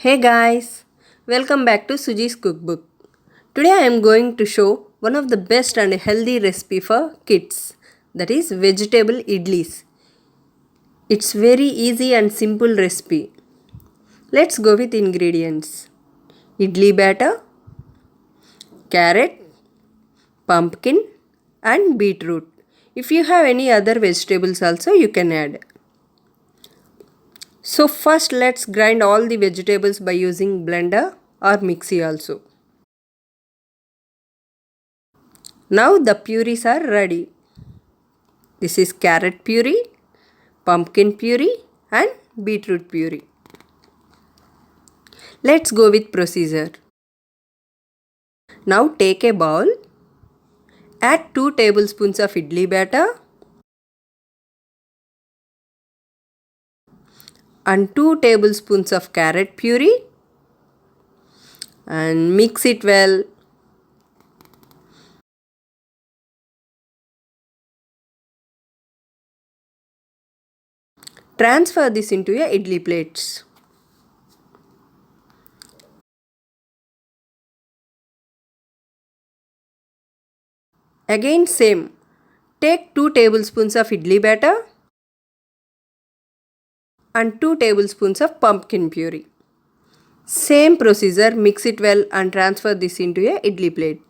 Hey guys, welcome back to Suji's cookbook. Today I am going to show one of the best and healthy recipe for kids, that is vegetable idlis. It's very easy and simple recipe. Let's go with ingredients. Idli batter, carrot, pumpkin and beetroot. If you have any other vegetables also you can add. So first let's grind all the vegetables by using blender or mixy also. Now the purees are ready. This is carrot puree, pumpkin puree and beetroot puree. Let's go with procedure. Now take a bowl, add 2 tablespoons of idli batter and 2 tablespoons of carrot puree and mix it well. Transfer this into a idli plates. Again same. Take 2 tablespoons of idli batter and 2 tablespoons of pumpkin puree. Same procedure, mix it well and transfer this into a idli plate.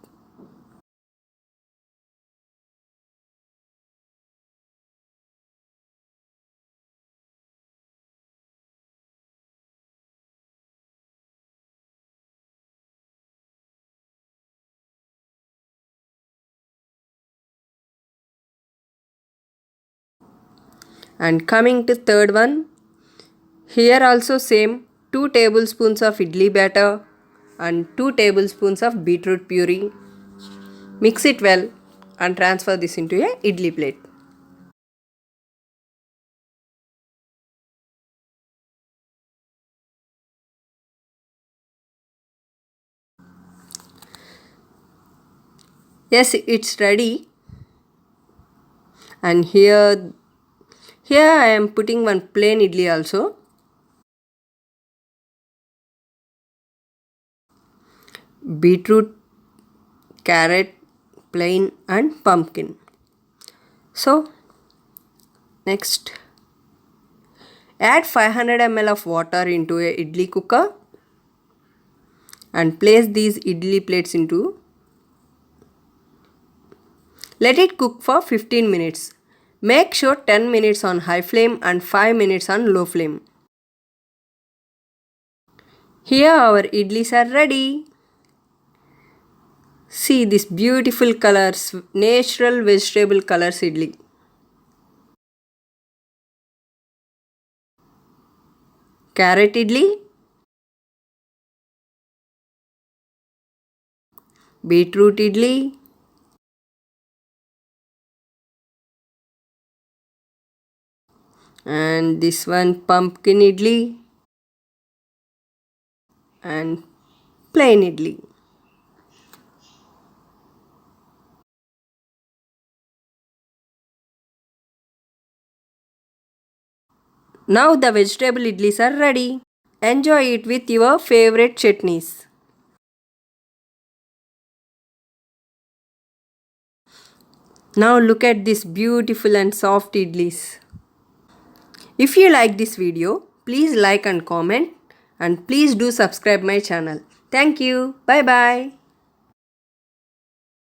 And coming to third one, here also same, 2 tablespoons of idli batter and 2 tablespoons of beetroot puree. Mix it well and transfer this into a idli plate. Yes, it's ready. And here I am putting one plain idli also. Beetroot, carrot, plain and pumpkin. So next, add 500 ml of water into a idli cooker and place these idli plates into. Let it cook for 15 minutes. Make sure 10 minutes on high flame and 5 minutes on low flame. Here our idlis are ready. See these beautiful colors, natural vegetable colors idli. Carrot idli, beetroot idli, and this one pumpkin idli and plain idli. Now the vegetable idlis are ready. Enjoy it with your favorite chutneys. Now look at this beautiful and soft idlis. If you like this video, please like and comment and please do subscribe my channel. Thank you. Bye bye.